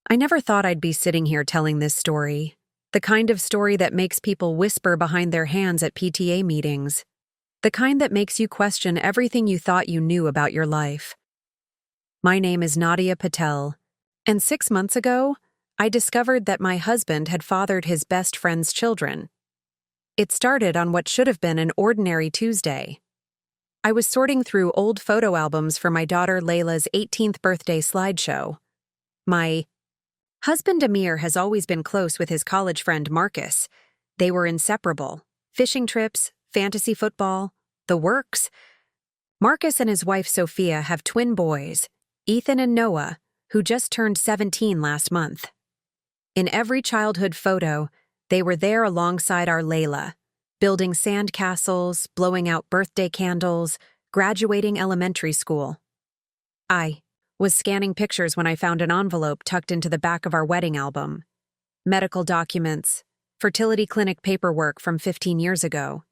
I never thought I'd be sitting here telling this story. The kind of story that makes people whisper behind their hands at PTA meetings. The kind that makes you question everything you thought you knew about your life. My name is Nadia Patel, and 6 months ago, I discovered that my husband had fathered his best friend's children. It started on what should have been an ordinary Tuesday. I was sorting through old photo albums for my daughter Layla's 18th birthday slideshow. My husband Amir has always been close with his college friend Marcus. They were inseparable. Fishing trips, fantasy football, the works. Marcus and his wife Sophia have twin boys, Ethan and Noah, who just turned 17 last month. In every childhood photo, they were there alongside our Layla, building sand castles, blowing out birthday candles, graduating elementary school. I was scanning pictures when I found an envelope tucked into the back of our wedding album. Medical documents, fertility clinic paperwork from 15 years ago.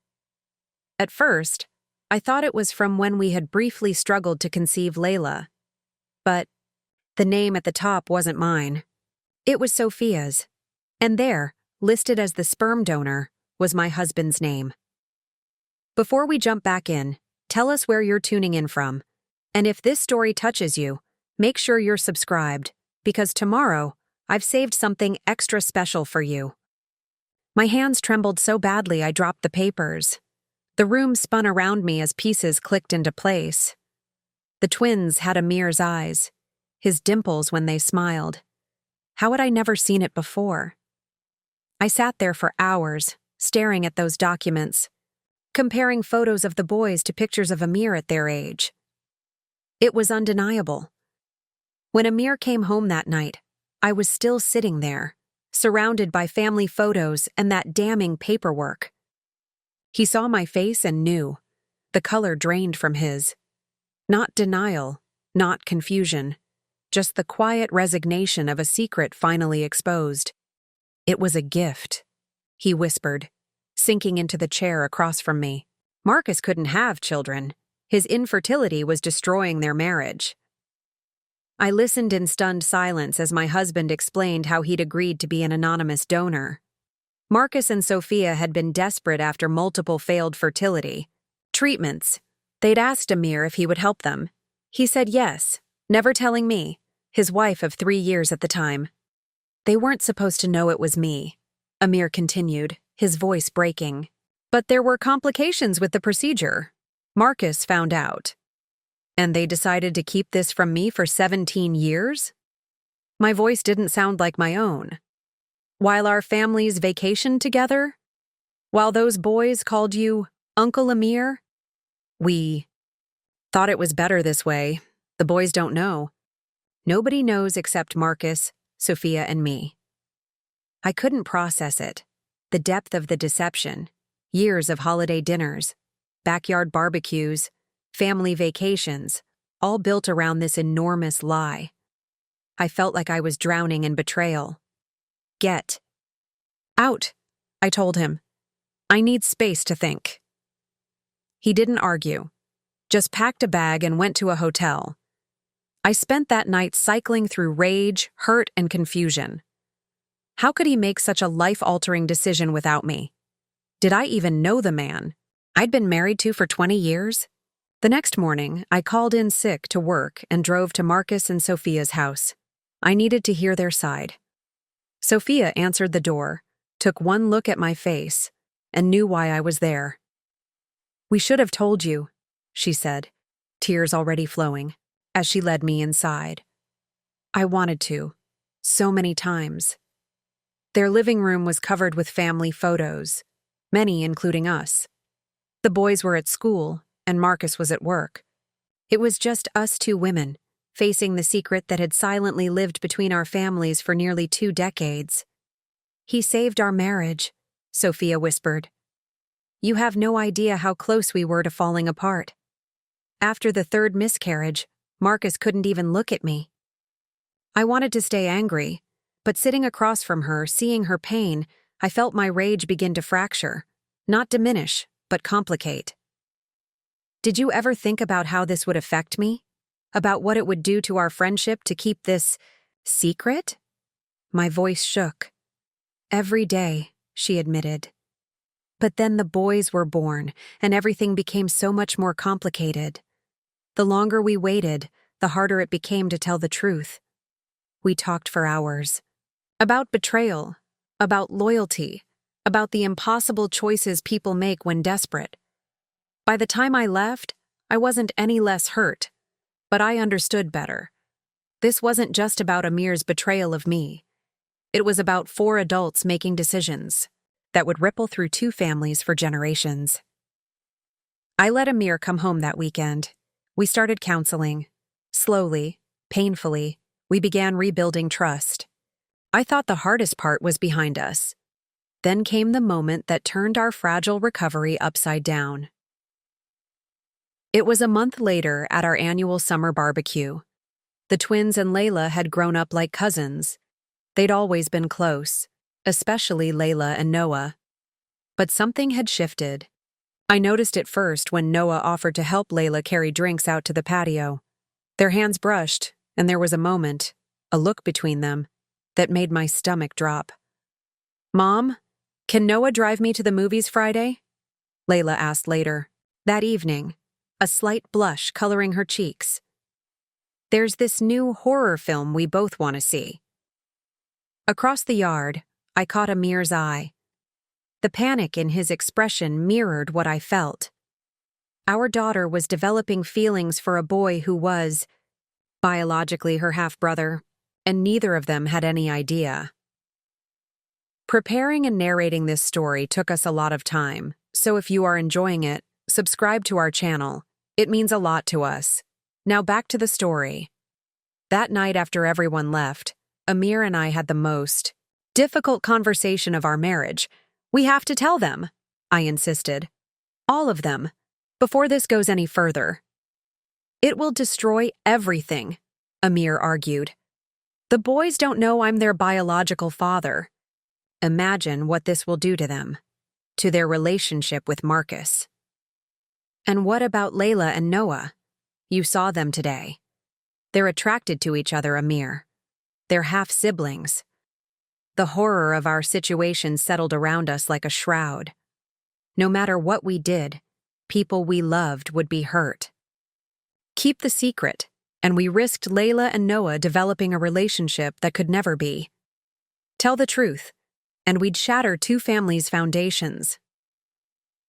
At first, I thought it was from when we had briefly struggled to conceive Layla. But the name at the top wasn't mine. It was Sophia's. And there, listed as the sperm donor, was my husband's name. Before we jump back in, tell us where you're tuning in from. And if this story touches you, make sure you're subscribed, because tomorrow, I've saved something extra special for you. My hands trembled so badly I dropped the papers. The room spun around me as pieces clicked into place. The twins had Amir's eyes, his dimples when they smiled. How had I never seen it before? I sat there for hours, staring at those documents, comparing photos of the boys to pictures of Amir at their age. It was undeniable. When Amir came home that night, I was still sitting there, surrounded by family photos and that damning paperwork. He saw my face and knew. The color drained from his. Not denial, not confusion, just the quiet resignation of a secret finally exposed. It was a gift, he whispered, sinking into the chair across from me. Marcus couldn't have children. His infertility was destroying their marriage. I listened in stunned silence as my husband explained how he'd agreed to be an anonymous donor. Marcus and Sophia had been desperate after multiple failed fertility treatments. They'd asked Amir if he would help them. He said yes, never telling me, his wife of 3 years at the time. They weren't supposed to know it was me, Amir continued, his voice breaking. But there were complications with the procedure. Marcus found out. And they decided to keep this from me for 17 years? My voice didn't sound like my own. While our families vacationed together? While those boys called you Uncle Amir? We thought it was better this way. The boys don't know. Nobody knows except Marcus, Sophia, and me. I couldn't process it. The depth of the deception. Years of holiday dinners, backyard barbecues, family vacations, all built around this enormous lie. I felt like I was drowning in betrayal. Get out, I told him. I need space to think. He didn't argue, just packed a bag and went to a hotel. I spent that night cycling through rage, hurt, and confusion. How could he make such a life-altering decision without me? Did I even know the man I'd been married to for 20 years? The next morning, I called in sick to work and drove to Marcus and Sophia's house. I needed to hear their side. Sophia answered the door, took one look at my face, and knew why I was there. "We should have told you," she said, tears already flowing, as she led me inside. I wanted to, so many times. Their living room was covered with family photos, many including us. The boys were at school, and Marcus was at work. It was just us two women, facing the secret that had silently lived between our families for nearly 2 decades. "He saved our marriage," Sophia whispered. "You have no idea how close we were to falling apart. After the 3rd miscarriage, Marcus couldn't even look at me." I wanted to stay angry, but sitting across from her, seeing her pain, I felt my rage begin to fracture, not diminish, but complicate. "Did you ever think about how this would affect me? About what it would do to our friendship to keep this secret?" My voice shook. Every day, she admitted. But then the boys were born, and everything became so much more complicated. The longer we waited, the harder it became to tell the truth. We talked for hours. About betrayal, about loyalty, about the impossible choices people make when desperate. By the time I left, I wasn't any less hurt, but I understood better. This wasn't just about Amir's betrayal of me. It was about 4 adults making decisions that would ripple through 2 families for generations. I let Amir come home that weekend. We started counseling. Slowly, painfully, we began rebuilding trust. I thought the hardest part was behind us. Then came the moment that turned our fragile recovery upside down. It was a month later at our annual summer barbecue. The twins and Layla had grown up like cousins. They'd always been close, especially Layla and Noah. But something had shifted. I noticed it first when Noah offered to help Layla carry drinks out to the patio. Their hands brushed, and there was a moment, a look between them, that made my stomach drop. "Mom, can Noah drive me to the movies Friday?" Layla asked later. That evening, a slight blush coloring her cheeks. "There's this new horror film we both want to see." Across the yard, I caught Amir's eye. The panic in his expression mirrored what I felt. Our daughter was developing feelings for a boy who was, biologically, her half-brother, and neither of them had any idea. Preparing and narrating this story took us a lot of time, so if you are enjoying it, subscribe to our channel. It means a lot to us. Now back to the story. That night after everyone left, Amir and I had the most difficult conversation of our marriage. "We have to tell them," I insisted. "All of them, before this goes any further." "It will destroy everything," Amir argued. "The boys don't know I'm their biological father. Imagine what this will do to them, to their relationship with Marcus." "And what about Layla and Noah? You saw them today. They're attracted to each other, Amir. They're half-siblings." The horror of our situation settled around us like a shroud. No matter what we did, people we loved would be hurt. Keep the secret, and we risked Layla and Noah developing a relationship that could never be. Tell the truth, and we'd shatter 2 families' foundations.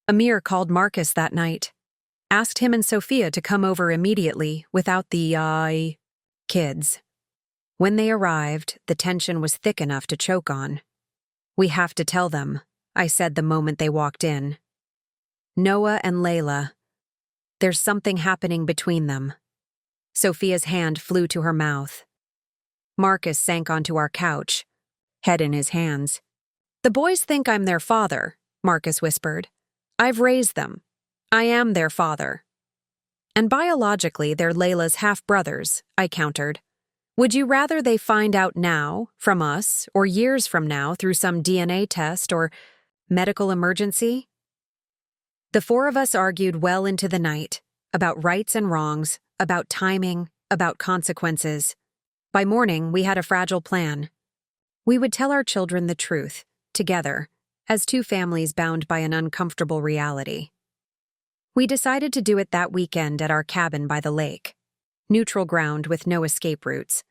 Amir called Marcus that night, asked him and Sophia to come over immediately without the kids. When they arrived, the tension was thick enough to choke on. "We have to tell them," I said the moment they walked in. "Noah and Layla. There's something happening between them." Sophia's hand flew to her mouth. Marcus sank onto our couch, head in his hands. "The boys think I'm their father," Marcus whispered. "I've raised them. I am their father." "And biologically, they're Layla's half-brothers," I countered. "Would you rather they find out now, from us, or years from now through some DNA test or medical emergency?" The 4 of us argued well into the night, about rights and wrongs, about timing, about consequences. By morning, we had a fragile plan. We would tell our children the truth, together, as 2 families bound by an uncomfortable reality. We decided to do it that weekend at our cabin by the lake. Neutral ground with no escape routes.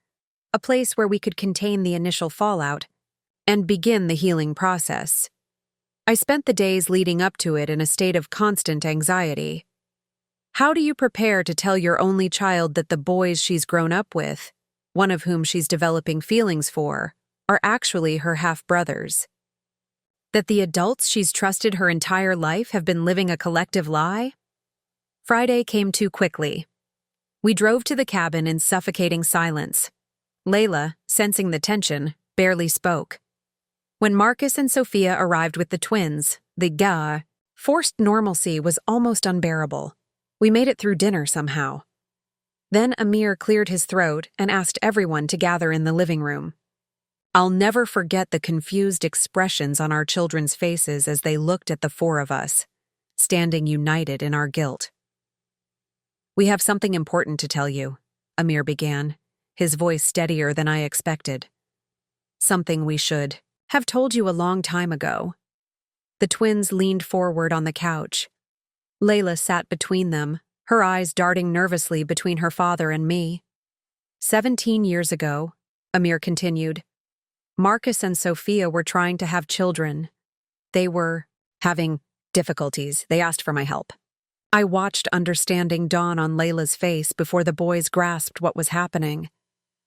A place where we could contain the initial fallout and begin the healing process. I spent the days leading up to it in a state of constant anxiety. How do you prepare to tell your only child that the boys she's grown up with, one of whom she's developing feelings for, are actually her half-brothers? That the adults she's trusted her entire life have been living a collective lie? Friday came too quickly. We drove to the cabin in suffocating silence. Layla, sensing the tension, barely spoke. When Marcus and Sophia arrived with the twins, the forced normalcy was almost unbearable. We made it through dinner somehow. Then Amir cleared his throat and asked everyone to gather in the living room. I'll never forget the confused expressions on our children's faces as they looked at the 4 of us, standing united in our guilt. "We have something important to tell you," Amir began, his voice steadier than I expected. something we should have told you a long time ago." The twins leaned forward on the couch. Layla sat between them, her eyes darting nervously between her father and me. 17 years ago, Amir continued, Marcus and Sophia were trying to have children. They were having difficulties. They asked for my help. I watched understanding dawn on Layla's face before the boys grasped what was happening.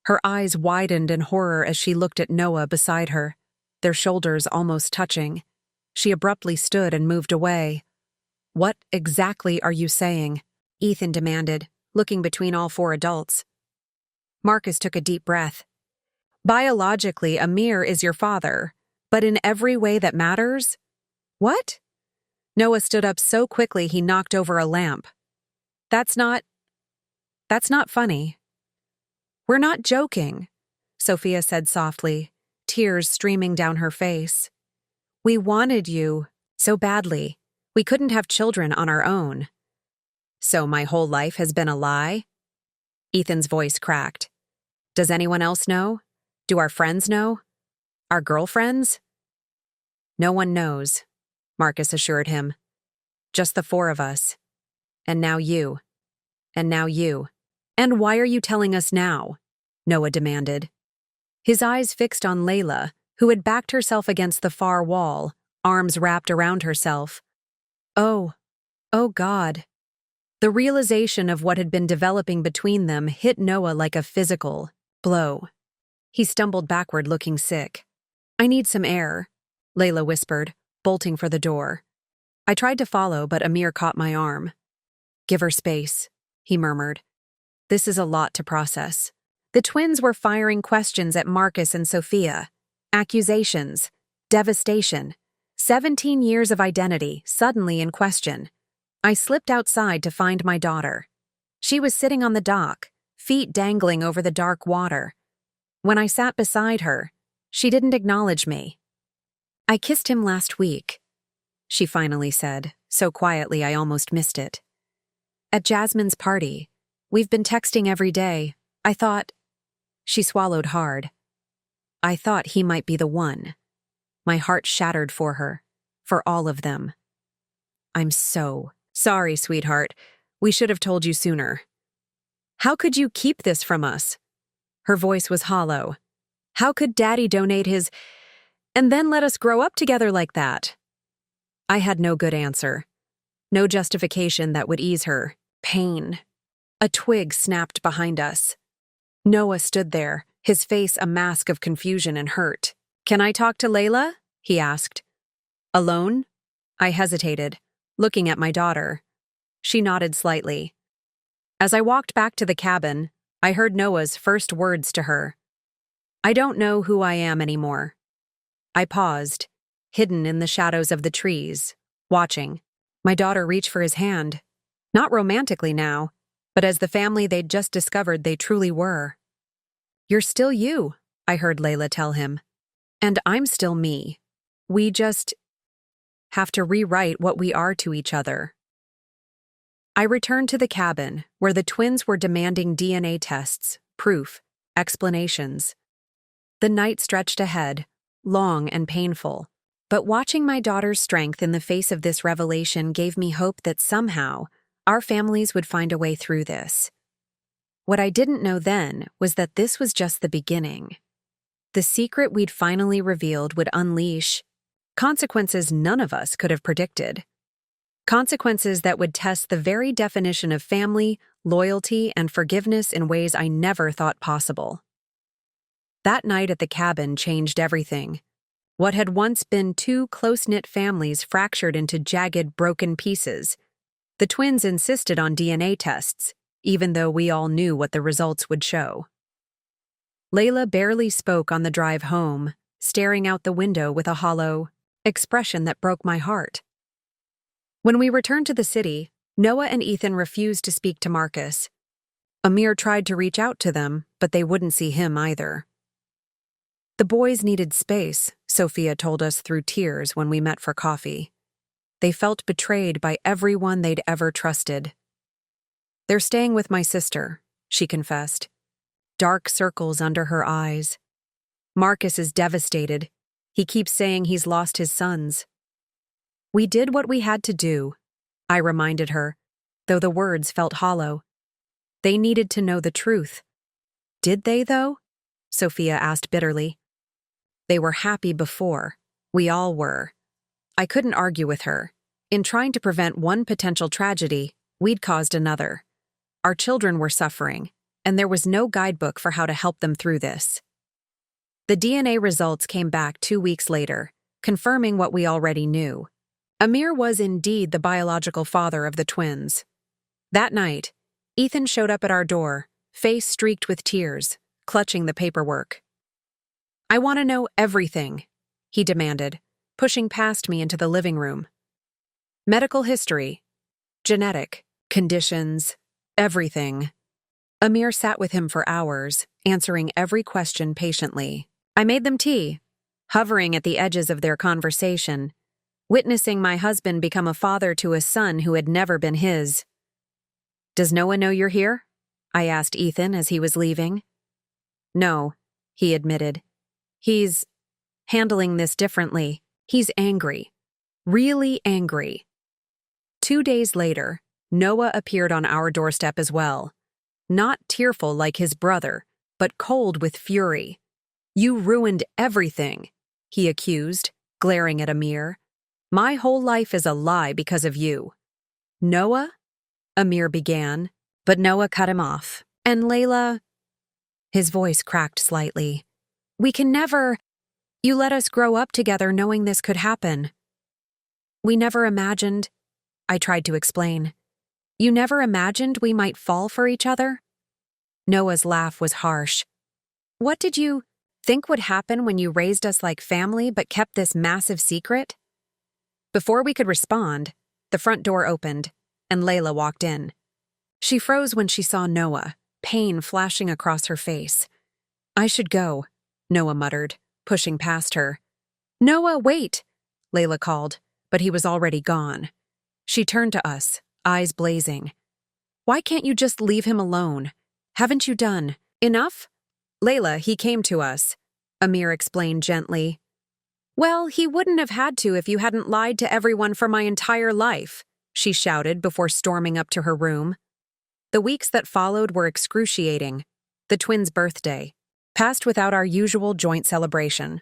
Her eyes widened in horror as she looked at Noah beside her, their shoulders almost touching. She abruptly stood and moved away. "What exactly are you saying?" Ethan demanded, looking between all four adults. Marcus took a deep breath. "Biologically, Amir is your father, but in every way that matters?" "What?" Noah stood up so quickly he knocked over a lamp. That's not funny." "We're not joking," Sophia said softly, tears streaming down her face. "We wanted you so badly. We couldn't have children on our own." "So my whole life has been a lie?" Ethan's voice cracked. "Does anyone else know? Do our friends know? Our girlfriends?" "No one knows," Marcus assured him. "Just the four of us. And now you. And now you." "And why are you telling us now?" Noah demanded. His eyes fixed on Layla, who had backed herself against the far wall, arms wrapped around herself. Oh God. The realization of what had been developing between them hit Noah like a physical blow. He stumbled backward, looking sick. "I need some air," Layla whispered, bolting for the door. I tried to follow, but Amir caught my arm. "Give her space," he murmured. "This is a lot to process." The twins were firing questions at Marcus and Sophia. Accusations. Devastation. 17 years of identity suddenly in question. I slipped outside to find my daughter. She was sitting on the dock, feet dangling over the dark water. When I sat beside her, she didn't acknowledge me. "I kissed him last week," she finally said, so quietly I almost missed it. "At Jasmine's party. We've been texting every day. I thought—" She swallowed hard. "I thought he might be the one." My heart shattered for her, for all of them. "I'm so sorry, sweetheart. We should have told you sooner." "How could you keep this from us?" Her voice was hollow. "How could Daddy donate his— and then let us grow up together like that?" I had no good answer. No justification that would ease her pain. A twig snapped behind us. Noah stood there, his face a mask of confusion and hurt. "Can I talk to Layla?" he asked. "Alone?" I hesitated, looking at my daughter. She nodded slightly. As I walked back to the cabin, I heard Noah's first words to her. "I don't know who I am anymore." I paused, hidden in the shadows of the trees, watching. My daughter reached for his hand. Not romantically now, but as the family they'd just discovered they truly were. "You're still you," I heard Layla tell him. "And I'm still me. We just have to rewrite what we are to each other." I returned to the cabin, where the twins were demanding DNA tests, proof, explanations. The night stretched ahead, long and painful, but watching my daughter's strength in the face of this revelation gave me hope that somehow our families would find a way through this. What I didn't know then was that this was just the beginning. The secret we'd finally revealed would unleash consequences none of us could have predicted. Consequences that would test the very definition of family, loyalty, and forgiveness in ways I never thought possible. That night at the cabin changed everything. What had once been two close-knit families fractured into jagged, broken pieces. The twins insisted on DNA tests, even though we all knew what the results would show. Layla barely spoke on the drive home, staring out the window with a hollow expression that broke my heart. When we returned to the city, Noah and Ethan refused to speak to Marcus. Amir tried to reach out to them, but they wouldn't see him either. The boys needed space, Sophia told us through tears when we met for coffee. They felt betrayed by everyone they'd ever trusted. "They're staying with my sister," she confessed. Dark circles under her eyes. Marcus is devastated. He keeps saying he's lost his sons. We did what we had to do, I reminded her, though the words felt hollow. They needed to know the truth. Did they, though? Sophia asked bitterly. They were happy before. We all were. I couldn't argue with her. In trying to prevent one potential tragedy, we'd caused another. Our children were suffering, and there was no guidebook for how to help them through this. The DNA results came back 2 weeks later, confirming what we already knew. Amir was indeed the biological father of the twins. That night, Ethan showed up at our door, face streaked with tears, clutching the paperwork. I want to know everything, he demanded, pushing past me into the living room. Medical history, genetic, conditions, everything. Amir sat with him for hours, answering every question patiently. I made them tea, hovering at the edges of their conversation, witnessing my husband become a father to a son who had never been his. Does Noah know you're here? I asked Ethan as he was leaving. No, he admitted. He's handling this differently. He's angry. Really angry. 2 days later, Noah appeared on our doorstep as well. Not tearful like his brother, but cold with fury. You ruined everything, he accused, glaring at Amir. My whole life is a lie because of you. Noah? Amir began, but Noah cut him off. And Layla? His voice cracked slightly. We can never. You let us grow up together knowing this could happen. We never imagined. I tried to explain. You never imagined we might fall for each other? Noah's laugh was harsh. What did you think would happen when you raised us like family but kept this massive secret? Before we could respond, the front door opened, and Layla walked in. She froze when she saw Noah, pain flashing across her face. I should go, Noah muttered, pushing past her. Noah, wait, Layla called, but he was already gone. She turned to us, eyes blazing. Why can't you just leave him alone? Haven't you done enough? Layla, he came to us, Amir explained gently. Well, he wouldn't have had to if you hadn't lied to everyone for my entire life, she shouted before storming up to her room. The weeks that followed were excruciating. The twins' birthday passed without our usual joint celebration.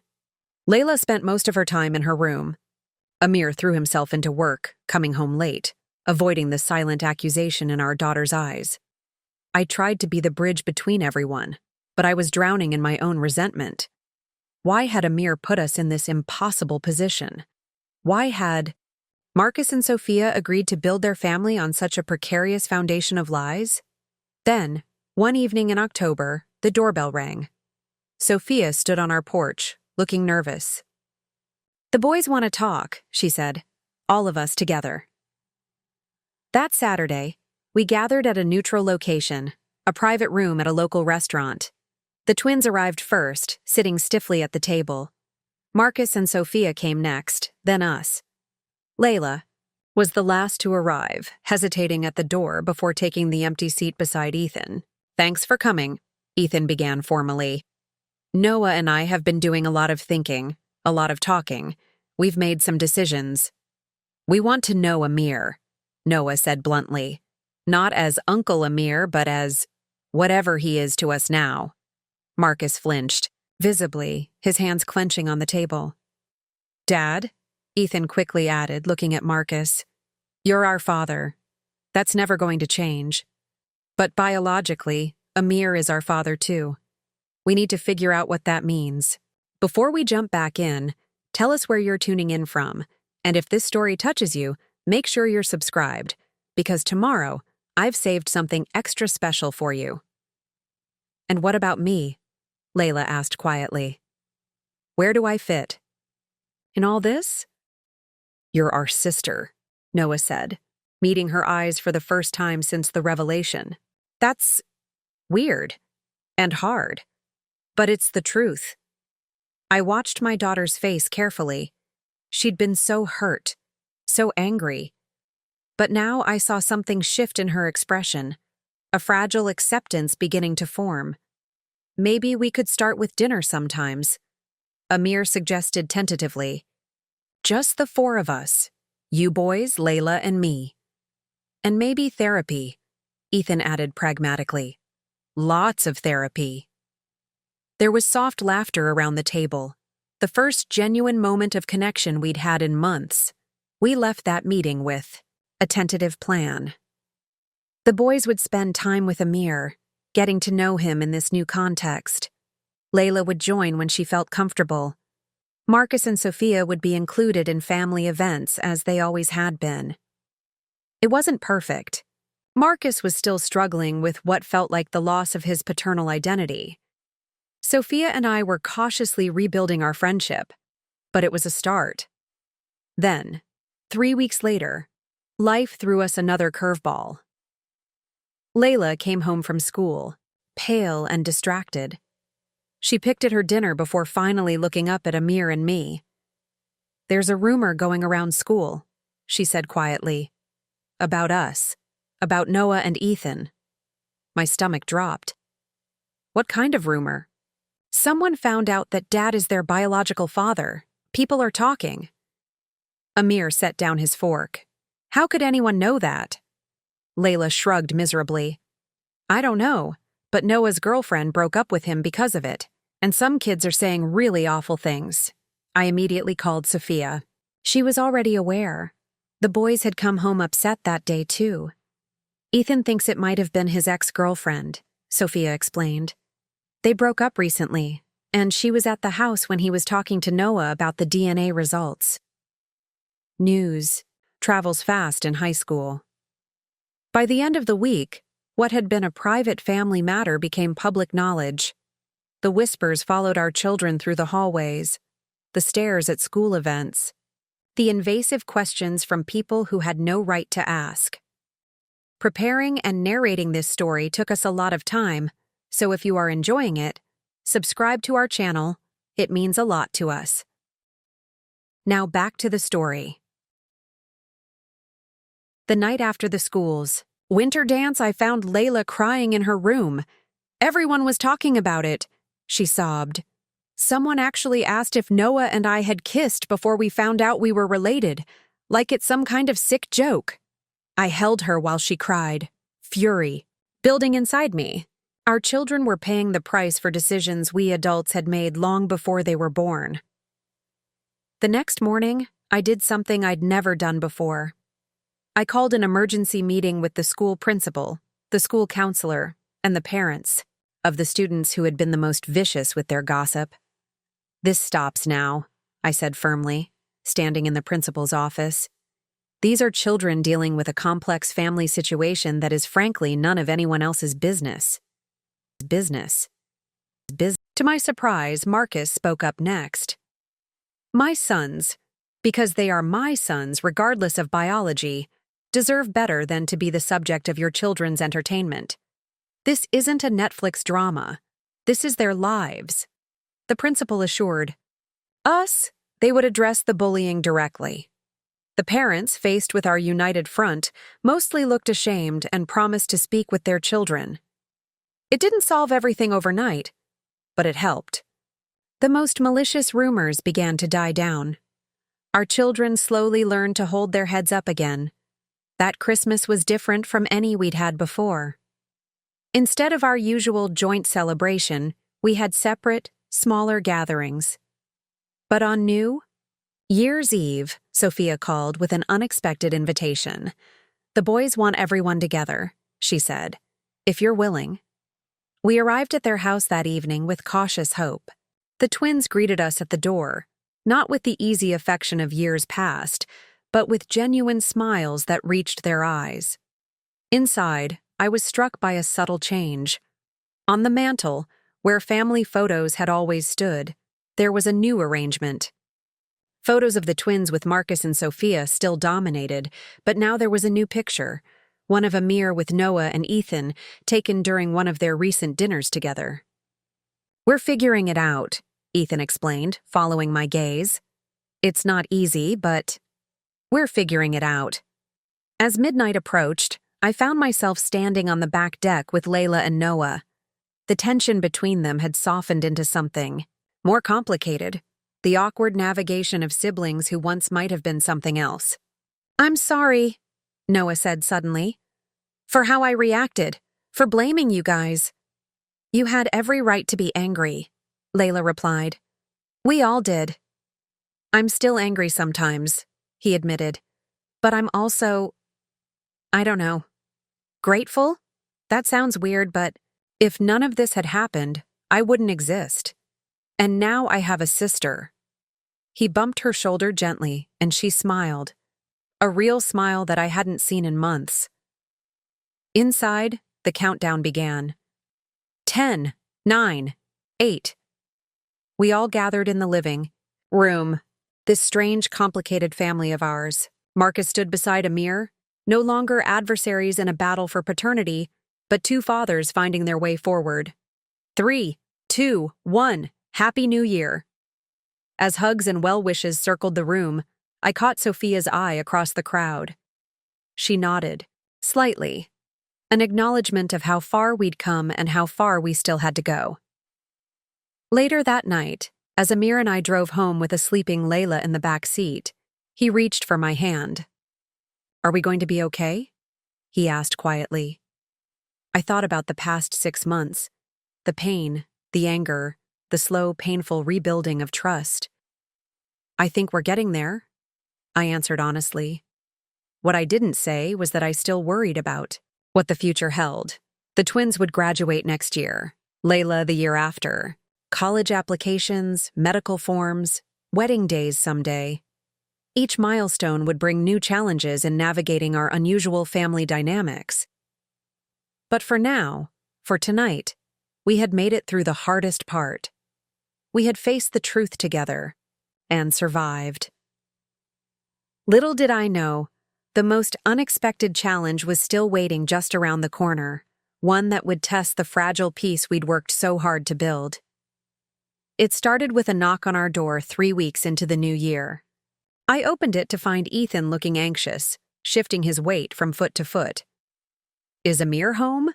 Layla spent most of her time in her room. Amir threw himself into work, coming home late, avoiding the silent accusation in our daughter's eyes. I tried to be the bridge between everyone, but I was drowning in my own resentment. Why had Amir put us in this impossible position? Why had Marcus and Sophia agreed to build their family on such a precarious foundation of lies? Then, one evening in October, the doorbell rang. Sophia stood on our porch, looking nervous. The boys want to talk, she said, all of us together. That Saturday, we gathered at a neutral location, a private room at a local restaurant. The twins arrived first, sitting stiffly at the table. Marcus and Sophia came next, then us. Layla was the last to arrive, hesitating at the door before taking the empty seat beside Ethan. Thanks for coming, Ethan began formally. Noah and I have been doing a lot of thinking, a lot of talking. We've made some decisions. We want to know Amir, Noah said bluntly. Not as Uncle Amir, but as whatever he is to us now. Marcus flinched, visibly, his hands clenching on the table. Dad? Ethan quickly added, looking at Marcus. You're our father. That's never going to change. But biologically, Amir is our father too. We need to figure out what that means. Before we jump back in, tell us where you're tuning in from, and if this story touches you, make sure you're subscribed, because tomorrow, I've saved something extra special for you. And what about me? Layla asked quietly. Where do I fit? In all this? You're our sister, Noah said, meeting her eyes for the first time since the revelation. That's weird and hard, but it's the truth. I watched my daughter's face carefully. She'd been so hurt, so angry. But now I saw something shift in her expression, a fragile acceptance beginning to form. Maybe we could start with dinner sometimes, Amir suggested tentatively. Just the four of us. You boys, Layla, and me. And maybe therapy, Ethan added pragmatically. Lots of therapy. There was soft laughter around the table, the first genuine moment of connection we'd had in months. We left that meeting with a tentative plan. The boys would spend time with Amir, getting to know him in this new context. Layla would join when she felt comfortable. Marcus and Sophia would be included in family events as they always had been. It wasn't perfect. Marcus was still struggling with what felt like the loss of his paternal identity. Sophia and I were cautiously rebuilding our friendship, but it was a start. Then, 3 weeks later, life threw us another curveball. Layla came home from school, pale and distracted. She picked at her dinner before finally looking up at Amir and me. There's a rumor going around school, she said quietly. About us. About Noah and Ethan. My stomach dropped. What kind of rumor? Someone found out that Dad is their biological father. People are talking. Amir set down his fork. How could anyone know that? Layla shrugged miserably. I don't know, but Noah's girlfriend broke up with him because of it, and some kids are saying really awful things. I immediately called Sophia. She was already aware. The boys had come home upset that day, too. Ethan thinks it might have been his ex-girlfriend, Sophia explained. They broke up recently, and she was at the house when he was talking to Noah about the DNA results. News travels fast in high school. By the end of the week, what had been a private family matter became public knowledge. The whispers followed our children through the hallways, the stares at school events, the invasive questions from people who had no right to ask. Preparing and narrating this story took us a lot of time, so if you are enjoying it, subscribe to our channel. It means a lot to us. Now back to the story. The night after the school's winter dance, I found Layla crying in her room. Everyone was talking about it, she sobbed. Someone actually asked if Noah and I had kissed before we found out we were related, like it's some kind of sick joke. I held her while she cried, fury building inside me. Our children were paying the price for decisions we adults had made long before they were born. The next morning, I did something I'd never done before. I called an emergency meeting with the school principal, the school counselor, and the parents of the students who had been the most vicious with their gossip. This stops now, I said firmly, standing in the principal's office. These are children dealing with a complex family situation that is frankly none of anyone else's business. Business. To my surprise, Marcus spoke up next. My sons, because they are my sons regardless of biology, deserve better than to be the subject of your children's entertainment. This isn't a Netflix drama. This is their lives. The principal assured us they would address the bullying directly. The parents, faced with our united front, mostly looked ashamed and promised to speak with their children. It didn't solve everything overnight, but it helped. The most malicious rumors began to die down. Our children slowly learned to hold their heads up again. That Christmas was different from any we'd had before. Instead of our usual joint celebration, we had separate, smaller gatherings. But on New Year's Eve, Sophia called with an unexpected invitation. The boys want everyone together, she said, if you're willing. We arrived at their house that evening with cautious hope. The twins greeted us at the door, not with the easy affection of years past, but with genuine smiles that reached their eyes. Inside, I was struck by a subtle change. On the mantel, where family photos had always stood, there was a new arrangement. Photos of the twins with Marcus and Sophia still dominated, but now there was a new picture, one of Amir with Noah and Ethan, taken during one of their recent dinners together. We're figuring it out, Ethan explained, following my gaze. It's not easy, but we're figuring it out. As midnight approached, I found myself standing on the back deck with Layla and Noah. The tension between them had softened into something more complicated, the awkward navigation of siblings who once might have been something else. "I'm sorry," Noah said suddenly, "for how I reacted, for blaming you guys." "You had every right to be angry," Layla replied. "We all did." "I'm still angry sometimes," he admitted. "But I'm also, I don't know, grateful? That sounds weird, but if none of this had happened, I wouldn't exist. And now I have a sister." He bumped her shoulder gently, and she smiled. A real smile that I hadn't seen in months. Inside, the countdown began. 10, 9, 8. We all gathered in the living room. This strange, complicated family of ours. Marcus stood beside Amir, no longer adversaries in a battle for paternity, but two fathers finding their way forward. 3, 2, 1, Happy New Year. As hugs and well wishes circled the room, I caught Sophia's eye across the crowd. She nodded, slightly, an acknowledgement of how far we'd come and how far we still had to go. Later that night, as Amir and I drove home with a sleeping Layla in the back seat, he reached for my hand. "Are we going to be okay?" he asked quietly. I thought about the past 6 months, the pain, the anger, the slow, painful rebuilding of trust. "I think we're getting there," I answered honestly. What I didn't say was that I still worried about what the future held. The twins would graduate next year, Layla the year after. College applications, medical forms, wedding days someday. Each milestone would bring new challenges in navigating our unusual family dynamics. But for now, for tonight, we had made it through the hardest part. We had faced the truth together and survived. Little did I know, the most unexpected challenge was still waiting just around the corner, one that would test the fragile peace we'd worked so hard to build. It started with a knock on our door 3 weeks into the new year. I opened it to find Ethan looking anxious, shifting his weight from foot to foot. "Is Amir home?"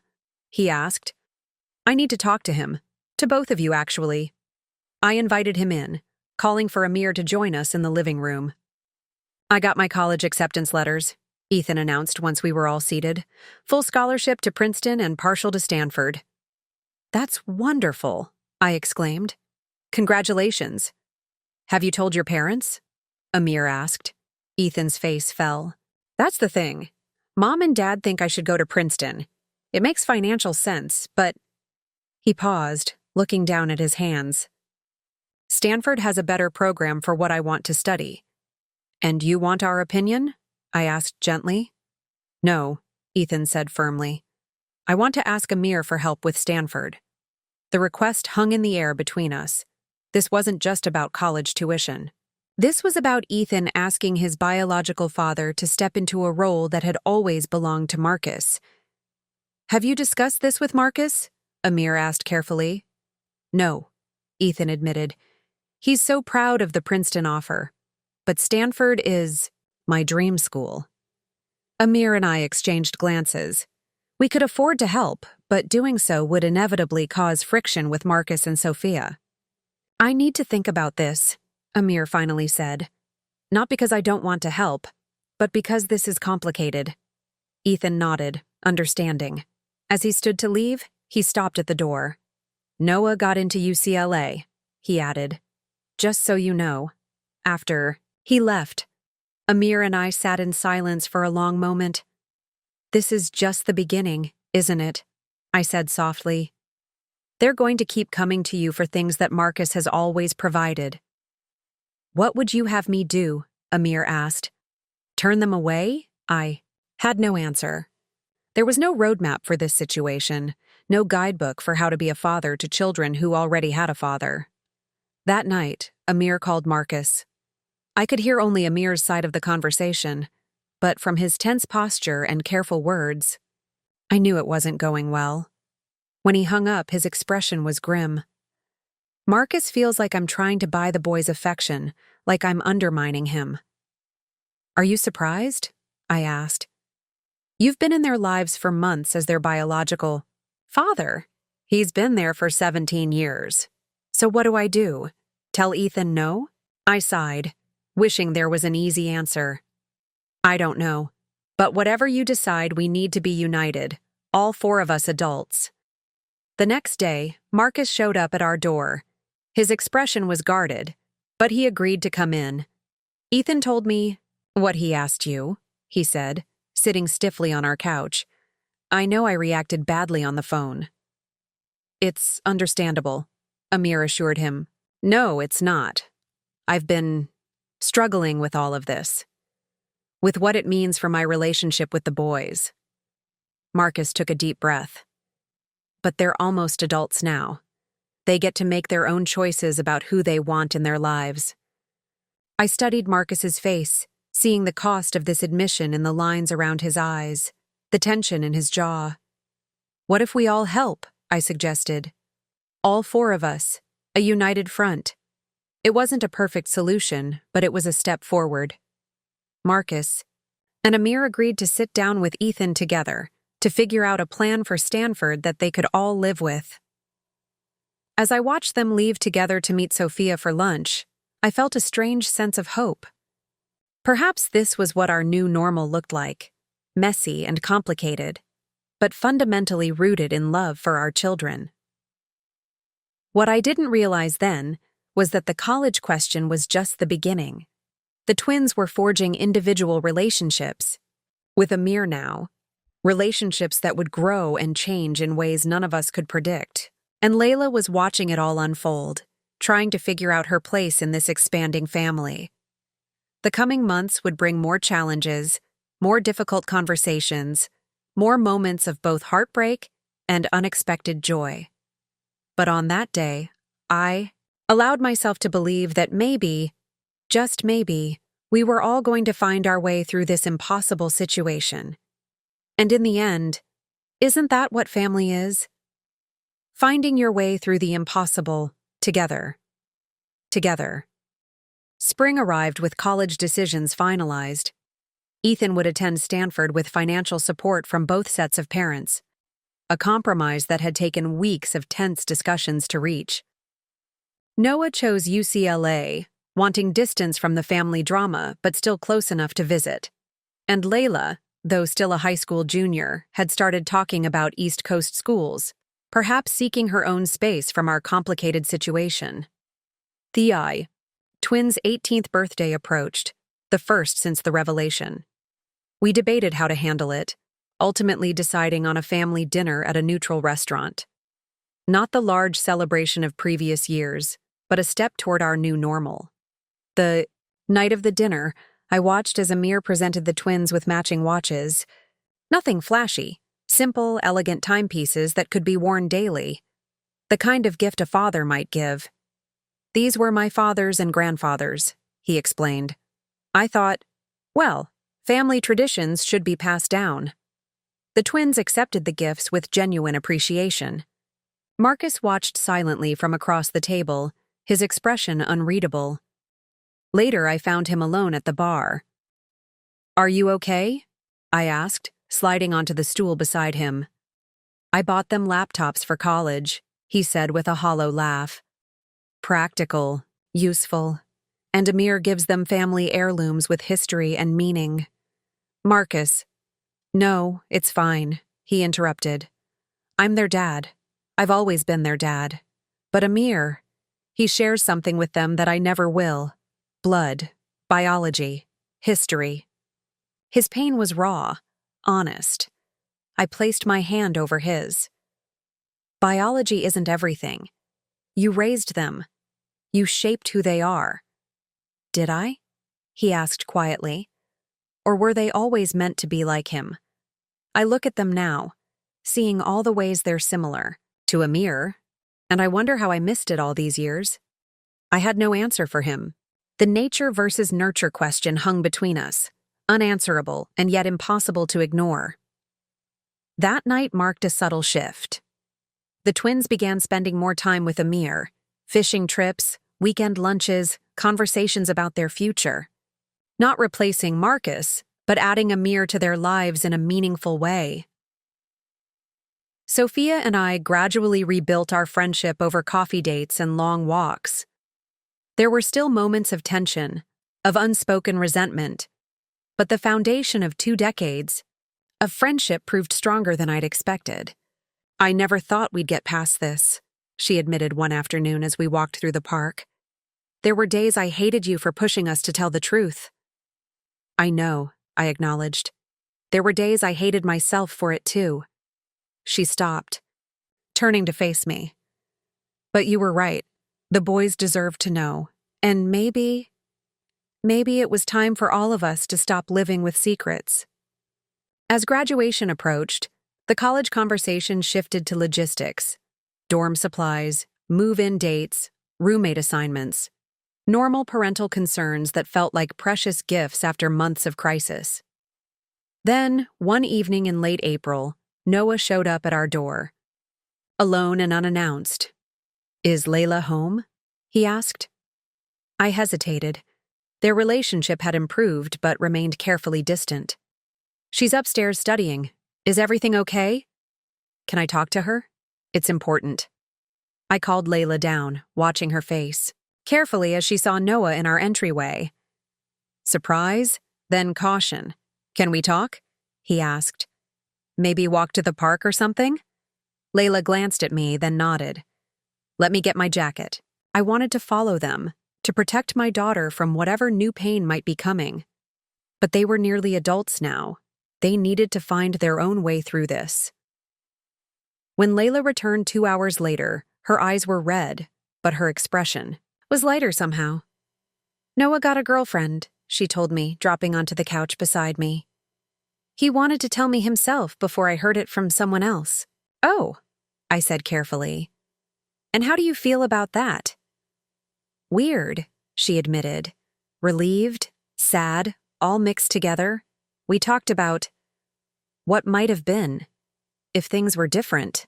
he asked. "I need to talk to him. To both of you, actually." I invited him in, calling for Amir to join us in the living room. "I got my college acceptance letters," Ethan announced once we were all seated. "Full scholarship to Princeton and partial to Stanford." "That's wonderful," I exclaimed. "Congratulations." "Have you told your parents?" Amir asked. Ethan's face fell. "That's the thing. Mom and Dad think I should go to Princeton. It makes financial sense, but—" He paused, looking down at his hands. "Stanford has a better program for what I want to study." "And you want our opinion?" I asked gently. "No," Ethan said firmly. "I want to ask Amir for help with Stanford." The request hung in the air between us. This wasn't just about college tuition. This was about Ethan asking his biological father to step into a role that had always belonged to Marcus. "Have you discussed this with Marcus?" Amir asked carefully. "No," Ethan admitted. "He's so proud of the Princeton offer. But Stanford is my dream school." Amir and I exchanged glances. We could afford to help, but doing so would inevitably cause friction with Marcus and Sophia. "I need to think about this," Amir finally said. "Not because I don't want to help, but because this is complicated." Ethan nodded, understanding. As he stood to leave, he stopped at the door. "Noah got into UCLA," he added. "Just so you know." After he left, Amir and I sat in silence for a long moment. "This is just the beginning, isn't it?" I said softly. "They're going to keep coming to you for things that Marcus has always provided." "What would you have me do?" Amir asked. "Turn them away?" I had no answer. There was no roadmap for this situation, no guidebook for how to be a father to children who already had a father. That night, Amir called Marcus. I could hear only Amir's side of the conversation, but from his tense posture and careful words, I knew it wasn't going well. When he hung up, his expression was grim. "Marcus feels like I'm trying to buy the boy's affection, like I'm undermining him." "Are you surprised?" I asked. "You've been in their lives for months as their biological father. He's been there for 17 years. So what do I do? Tell Ethan no? I sighed, wishing there was an easy answer. I don't know. But whatever you decide, we need to be united, all four of us adults. The next day, Marcus showed up at our door. His expression was guarded, but he agreed to come in. Ethan told me what he asked you, he said, sitting stiffly on our couch. I know I reacted badly on the phone. It's understandable, Amir assured him. No, it's not. I've been struggling with all of this, with what it means for my relationship with the boys. Marcus took a deep breath. But they're almost adults now. They get to make their own choices about who they want in their lives. I studied Marcus's face, seeing the cost of this admission in the lines around his eyes, the tension in his jaw. What if we all help? I suggested. All four of us, a united front. It wasn't a perfect solution, but it was a step forward. Marcus and Amir agreed to sit down with Ethan together to figure out a plan for Stanford that they could all live with. As I watched them leave together to meet Sophia for lunch, I felt a strange sense of hope. Perhaps this was what our new normal looked like, messy and complicated, but fundamentally rooted in love for our children. What I didn't realize then was that the college question was just the beginning. The twins were forging individual relationships, with Amir now, relationships that would grow and change in ways none of us could predict. And Layla was watching it all unfold, trying to figure out her place in this expanding family. The coming months would bring more challenges, more difficult conversations, more moments of both heartbreak and unexpected joy. But on that day, I allowed myself to believe that maybe, just maybe, we were all going to find our way through this impossible situation. And in the end, isn't that what family is? Finding your way through the impossible, together. Together. Spring arrived with college decisions finalized. Ethan would attend Stanford with financial support from both sets of parents, a compromise that had taken weeks of tense discussions to reach. Noah chose UCLA, wanting distance from the family drama but still close enough to visit. And Layla, though still a high school junior, had started talking about East Coast schools, perhaps seeking her own space from our complicated situation. Thea, twins' 18th birthday approached, the first since the revelation. We debated how to handle it, ultimately deciding on a family dinner at a neutral restaurant. Not the large celebration of previous years, but a step toward our new normal. The night of the dinner, I watched as Amir presented the twins with matching watches. Nothing flashy. Simple, elegant timepieces that could be worn daily. The kind of gift a father might give. These were my father's and grandfather's, he explained. I thought, well, family traditions should be passed down. The twins accepted the gifts with genuine appreciation. Marcus watched silently from across the table, his expression unreadable. Later, I found him alone at the bar. Are you okay? I asked, sliding onto the stool beside him. I bought them laptops for college, he said with a hollow laugh. Practical, useful, and Amir gives them family heirlooms with history and meaning. Marcus. No, it's fine, he interrupted. I'm their dad. I've always been their dad. But Amir, he shares something with them that I never will. Blood, biology, history. His pain was raw. Honest. I placed my hand over his. Biology isn't everything. You raised them. You shaped who they are. Did I? He asked quietly. Or were they always meant to be like him? I look at them now, seeing all the ways they're similar to Amir, and I wonder how I missed it all these years. I had no answer for him. The nature versus nurture question hung between us, unanswerable and yet impossible to ignore. That night marked a subtle shift. The twins began spending more time with Amir, fishing trips, weekend lunches, conversations about their future. Not replacing Marcus, but adding Amir to their lives in a meaningful way. Sophia and I gradually rebuilt our friendship over coffee dates and long walks. There were still moments of tension, of unspoken resentment, but the foundation of 2 decades of friendship proved stronger than I'd expected. "I never thought we'd get past this," she admitted one afternoon as we walked through the park. "There were days I hated you for pushing us to tell the truth." "I know," I acknowledged. "There were days I hated myself for it too." She stopped, turning to face me. "But you were right. The boys deserve to know. And maybe it was time for all of us to stop living with secrets." As graduation approached, the college conversation shifted to logistics: dorm supplies, move-in dates, roommate assignments, normal parental concerns that felt like precious gifts after months of crisis. Then, one evening in late April, Noah showed up at our door, alone and unannounced. "Is Layla home?" he asked. I hesitated. Their relationship had improved but remained carefully distant. "She's upstairs studying. Is everything okay?" "Can I talk to her? It's important." I called Layla down, watching her face carefully as she saw Noah in our entryway. Surprise, then caution. "Can we talk?" he asked. "Maybe walk to the park or something?" Layla glanced at me, then nodded. "Let me get my jacket." I wanted to follow them, to protect my daughter from whatever new pain might be coming. But they were nearly adults now. They needed to find their own way through this. When Layla returned 2 hours later, her eyes were red, but her expression was lighter somehow. "Noah got a girlfriend," she told me, dropping onto the couch beside me. "He wanted to tell me himself before I heard it from someone else." "Oh," I said carefully. "And how do you feel about that?" "Weird," she admitted. "Relieved, sad, all mixed together." We talked about what might have been, if things were different.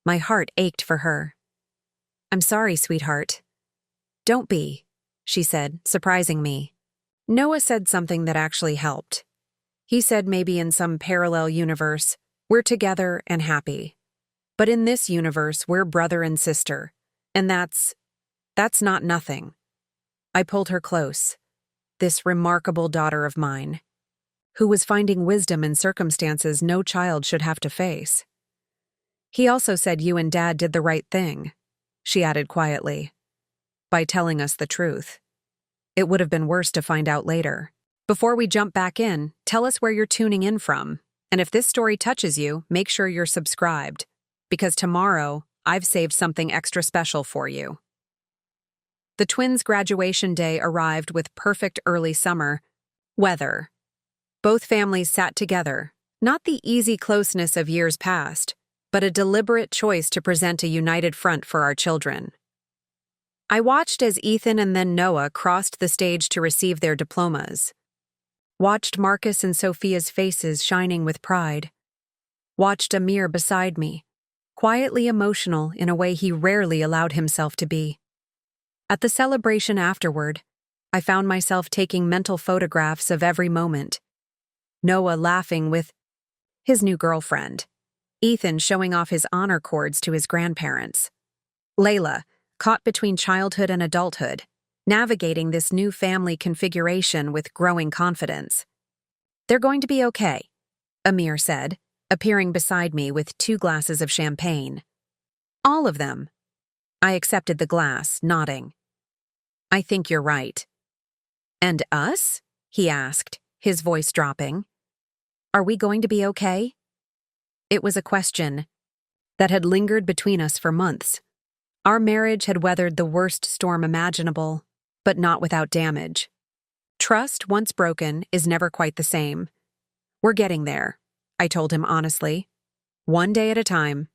My heart ached for her. "I'm sorry, sweetheart." "Don't be," she said, surprising me. Noah said something that actually helped. He said maybe in some parallel universe, we're together and happy. But in this universe, we're brother and sister. And that's not nothing. I pulled her close. This remarkable daughter of mine, who was finding wisdom in circumstances no child should have to face. "He also said you and Dad did the right thing," she added quietly, "by telling us the truth. It would have been worse to find out later." Before we jump back in, tell us where you're tuning in from. And if this story touches you, make sure you're subscribed, because tomorrow I've saved something extra special for you. The twins' graduation day arrived with perfect early summer weather. Both families sat together, not the easy closeness of years past, but a deliberate choice to present a united front for our children. I watched as Ethan and then Noah crossed the stage to receive their diplomas. Watched Marcus and Sophia's faces shining with pride. Watched Amir beside me, quietly emotional in a way he rarely allowed himself to be. At the celebration afterward, I found myself taking mental photographs of every moment. Noah laughing with his new girlfriend. Ethan showing off his honor cords to his grandparents. Layla, caught between childhood and adulthood, navigating this new family configuration with growing confidence. "They're going to be okay," Amir said, appearing beside me with 2 glasses of champagne. "All of them." I accepted the glass, nodding. "I think you're right." "And us?" he asked, his voice dropping. "Are we going to be okay?" It was a question that had lingered between us for months. Our marriage had weathered the worst storm imaginable, but not without damage. Trust, once broken, is never quite the same. "We're getting there," I told him honestly. "One day at a time."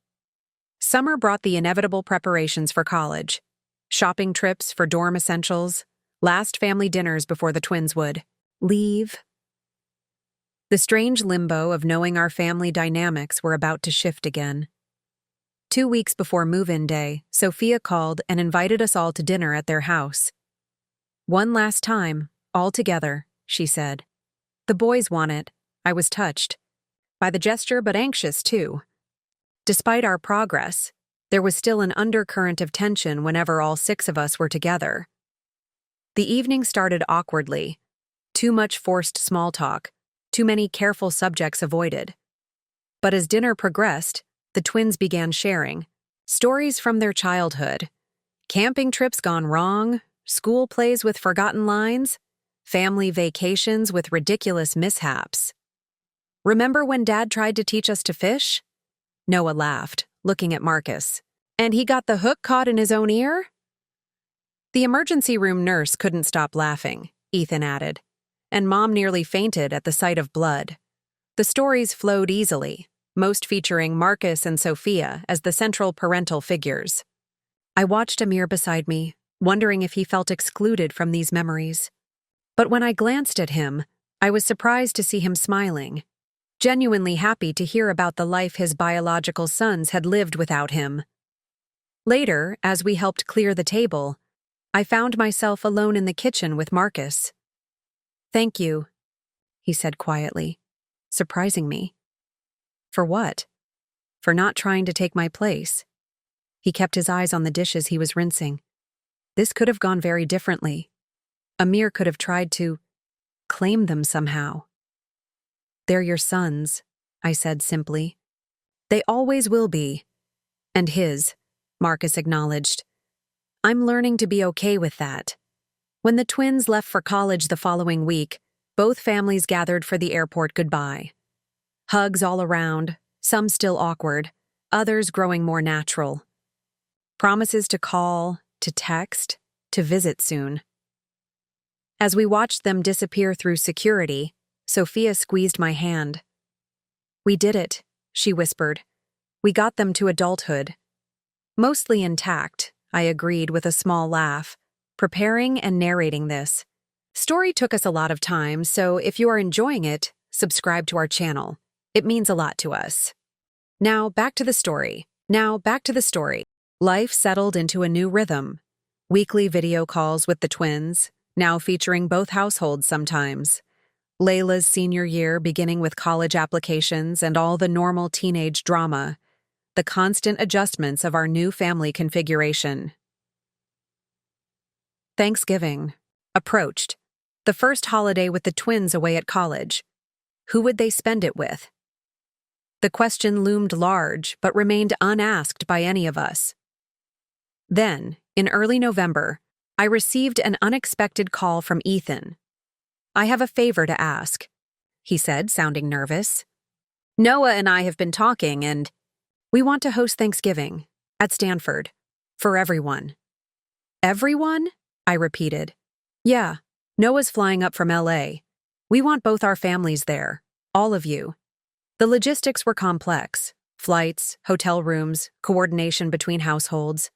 Summer brought the inevitable preparations for college. Shopping trips for dorm essentials, last family dinners before the twins would leave. The strange limbo of knowing our family dynamics were about to shift again. 2 weeks before move-in day, Sophia called and invited us all to dinner at their house. "One last time, all together," she said. "The boys want it." I was touched by the gesture, but anxious too. Despite our progress, there was still an undercurrent of tension whenever all 6 of us were together. The evening started awkwardly. Too much forced small talk, too many careful subjects avoided. But as dinner progressed, the twins began sharing stories from their childhood. Camping trips gone wrong, school plays with forgotten lines, family vacations with ridiculous mishaps. "Remember when Dad tried to teach us to fish?" Noah laughed, looking at Marcus. "And he got the hook caught in his own ear?" "The emergency room nurse couldn't stop laughing," Ethan added, "and Mom nearly fainted at the sight of blood." The stories flowed easily, most featuring Marcus and Sophia as the central parental figures. I watched Amir beside me, wondering if he felt excluded from these memories. But when I glanced at him, I was surprised to see him smiling, genuinely happy to hear about the life his biological sons had lived without him. Later, as we helped clear the table, I found myself alone in the kitchen with Marcus. "Thank you," he said quietly, surprising me. "For what?" "For not trying to take my place." He kept his eyes on the dishes he was rinsing. This could have gone very differently. Amir could have tried to claim them somehow. "They're your sons," I said simply. "They always will be." "And his," Marcus acknowledged. "I'm learning to be okay with that." When the twins left for college the following week, both families gathered for the airport goodbye. Hugs all around, some still awkward, others growing more natural. Promises to call, to text, to visit soon. As we watched them disappear through security, Sophia squeezed my hand. "We did it," she whispered. "We got them to adulthood." "Mostly intact," I agreed with a small laugh, preparing and narrating this. Story took us a lot of time, so if you are enjoying it, subscribe to our channel. It means a lot to us. Now back to the story. Life settled into a new rhythm. Weekly video calls with the twins, now featuring both households sometimes. Layla's senior year beginning with college applications and all the normal teenage drama. The constant adjustments of our new family configuration. Thanksgiving approached. The first holiday with the twins away at college. Who would they spend it with? The question loomed large, but remained unasked by any of us. Then, in early November, I received an unexpected call from Ethan. "I have a favor to ask," he said, sounding nervous. "Noah and I have been talking, and we want to host Thanksgiving at Stanford for everyone." "Everyone?" I repeated. "Yeah, Noah's flying up from LA. We want both our families there, all of you." The logistics were complex: flights, hotel rooms, coordination between households.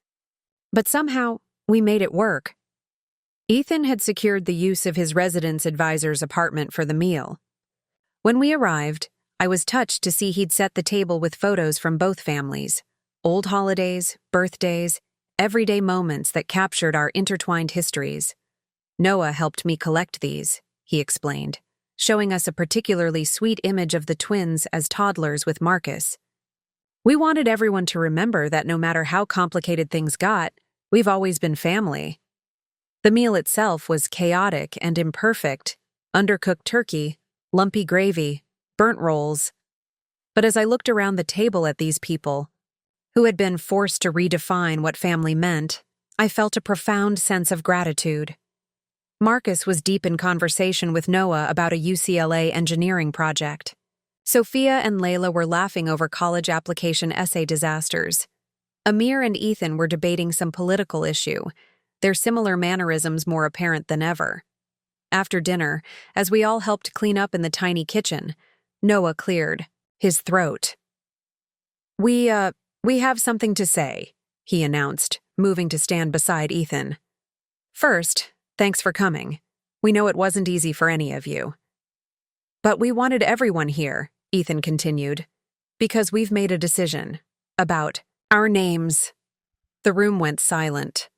But somehow, we made it work. Ethan had secured the use of his residence advisor's apartment for the meal. When we arrived, I was touched to see he'd set the table with photos from both families. Old holidays, birthdays, everyday moments that captured our intertwined histories. "Noah helped me collect these," he explained, showing us a particularly sweet image of the twins as toddlers with Marcus. "We wanted everyone to remember that no matter how complicated things got, we've always been family." The meal itself was chaotic and imperfect: undercooked turkey, lumpy gravy, burnt rolls. But as I looked around the table at these people, who had been forced to redefine what family meant, I felt a profound sense of gratitude. Marcus was deep in conversation with Noah about a UCLA engineering project. Sophia and Layla were laughing over college application essay disasters. Amir and Ethan were debating some political issue, their similar mannerisms more apparent than ever. After dinner, as we all helped clean up in the tiny kitchen, Noah cleared his throat. We have something to say," he announced, moving to stand beside Ethan. "First, thanks for coming. We know it wasn't easy for any of you." "But we wanted everyone here," Ethan continued, "because we've made a decision about our names." The room went silent.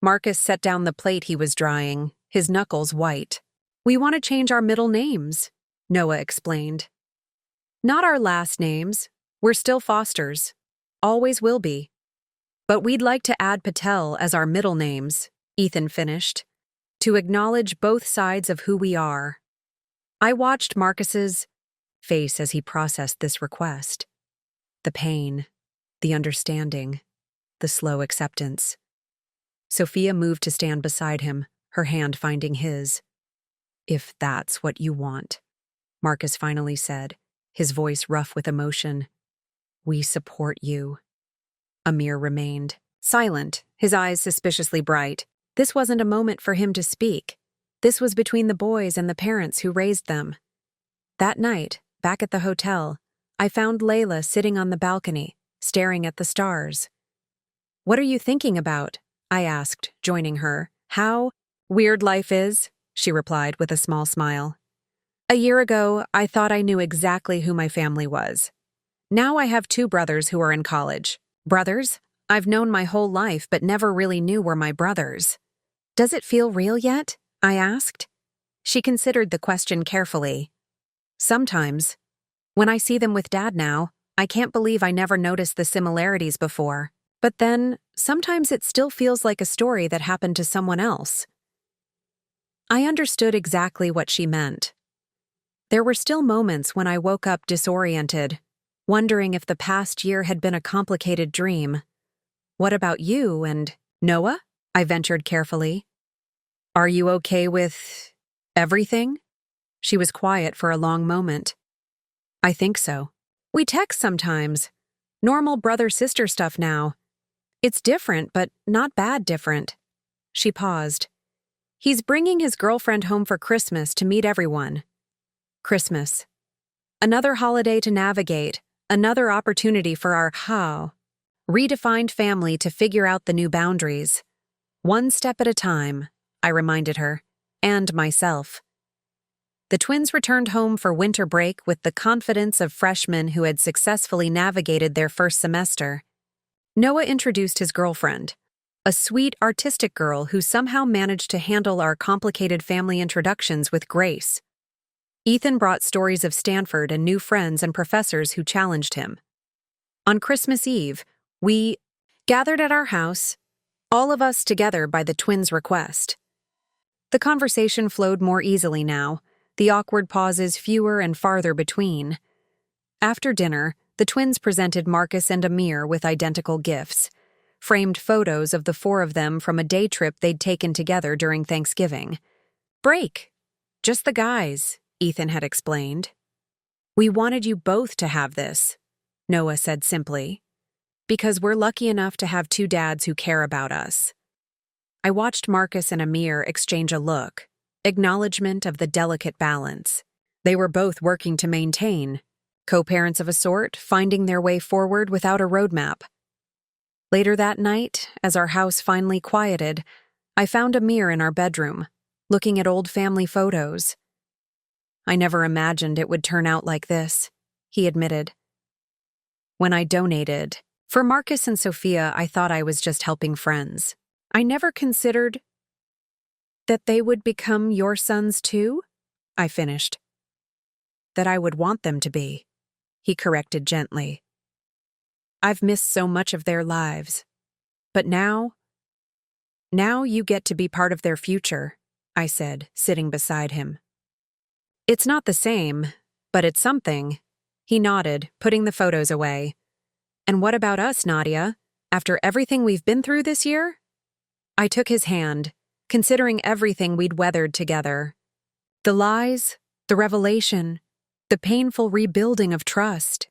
Marcus set down the plate he was drying, his knuckles white. "We want to change our middle names," Noah explained. "Not our last names. We're still Fosters. Always will be. But we'd like to add Patel as our middle names," Ethan finished. to acknowledge both sides of who we are. I watched Marcus's face as he processed this request. The pain, the understanding, the slow acceptance. Sophia moved to stand beside him, her hand finding his. "If that's what you want," Marcus finally said, his voice rough with emotion. "We support you." Amir remained silent, his eyes suspiciously bright. This wasn't a moment for him to speak. This was between the boys and the parents who raised them. That night, back at the hotel, I found Layla sitting on the balcony, staring at the stars. "What are you thinking about?" I asked, joining her. "How weird life is," she replied with a small smile. "A year ago, I thought I knew exactly who my family was. Now I have 2 brothers who are in college. Brothers I've known my whole life but never really knew were my brothers. Does it feel real yet?" I asked. She considered the question carefully. "Sometimes. When I see them with Dad now, I can't believe I never noticed the similarities before. But then, sometimes it still feels like a story that happened to someone else." I understood exactly what she meant. There were still moments when I woke up disoriented, wondering if the past year had been a complicated dream. "What about you and Noah?" I ventured carefully. "Are you okay with everything?" She was quiet for a long moment. "I think so. We text sometimes. Normal brother-sister stuff now. It's different, but not bad different." She paused. "He's bringing his girlfriend home for Christmas to meet everyone." Christmas. Another holiday to navigate, another opportunity for our redefined family to figure out the new boundaries. One step at a time, I reminded her, and myself. The twins returned home for winter break with the confidence of freshmen who had successfully navigated their first semester. Noah introduced his girlfriend, a sweet, artistic girl who somehow managed to handle our complicated family introductions with grace. Ethan brought stories of Stanford and new friends and professors who challenged him. On Christmas Eve, we gathered at our house, all of us together by the twins' request. The conversation flowed more easily now, the awkward pauses fewer and farther between. After dinner, the twins presented Marcus and Amir with identical gifts, framed photos of the 4 of them from a day trip they'd taken together during Thanksgiving. "Break. Just the guys," Ethan had explained. "We wanted you both to have this," Noah said simply, "because we're lucky enough to have 2 dads who care about us." I watched Marcus and Amir exchange a look, acknowledgement of the delicate balance. They were both working to maintain, co-parents of a sort, finding their way forward without a roadmap. Later that night, as our house finally quieted, I found Amir in our bedroom, looking at old family photos. "I never imagined it would turn out like this," he admitted. "When I donated, for Marcus and Sophia, I thought I was just helping friends. I never considered that they would become your sons too," I finished. "That I would want them to be," he corrected gently. "I've missed so much of their lives. But now you get to be part of their future," I said, sitting beside him. "It's not the same, but it's something." He nodded, putting the photos away. "And what about us, Nadia? After everything we've been through this year?" I took his hand, considering everything we'd weathered together. The lies, the revelation, the painful rebuilding of trust.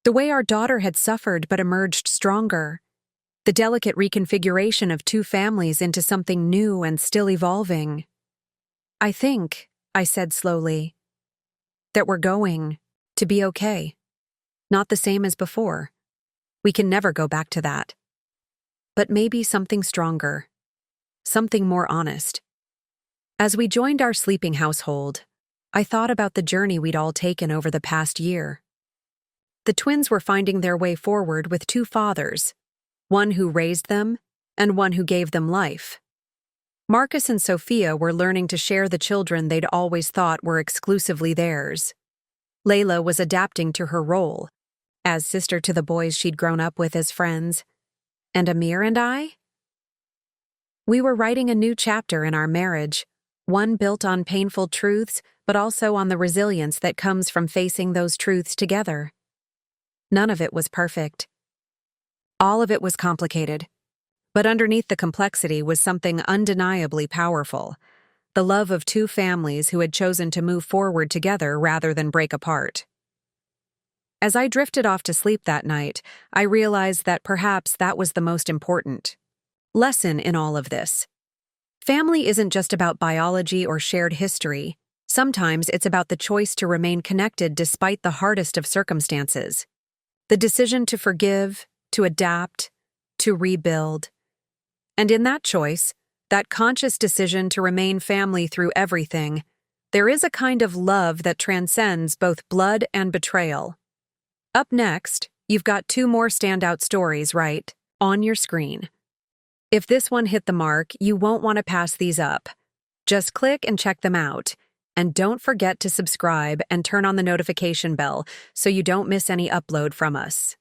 The way our daughter had suffered but emerged stronger. The delicate reconfiguration of 2 families into something new and still evolving. "I think," I said slowly, "that we're going to be okay. Not the same as before. We can never go back to that. But maybe something stronger. Something more honest." As we joined our sleeping household, I thought about the journey we'd all taken over the past year. The twins were finding their way forward with 2 fathers, one who raised them and one who gave them life. Marcus and Sophia were learning to share the children they'd always thought were exclusively theirs. Layla was adapting to her role, as sister to the boys she'd grown up with as friends. And Amir and I? We were writing a new chapter in our marriage, one built on painful truths, but also on the resilience that comes from facing those truths together. None of it was perfect. All of it was complicated. But underneath the complexity was something undeniably powerful: the love of two families who had chosen to move forward together rather than break apart. As I drifted off to sleep that night, I realized that perhaps that was the most important lesson in all of this. Family isn't just about biology or shared history. Sometimes it's about the choice to remain connected despite the hardest of circumstances. The decision to forgive, to adapt, to rebuild. And in that choice, that conscious decision to remain family through everything, there is a kind of love that transcends both blood and betrayal. Up next, you've got two more standout stories right on your screen. If this one hit the mark, you won't want to pass these up. Just click and check them out. And don't forget to subscribe and turn on the notification bell so you don't miss any upload from us.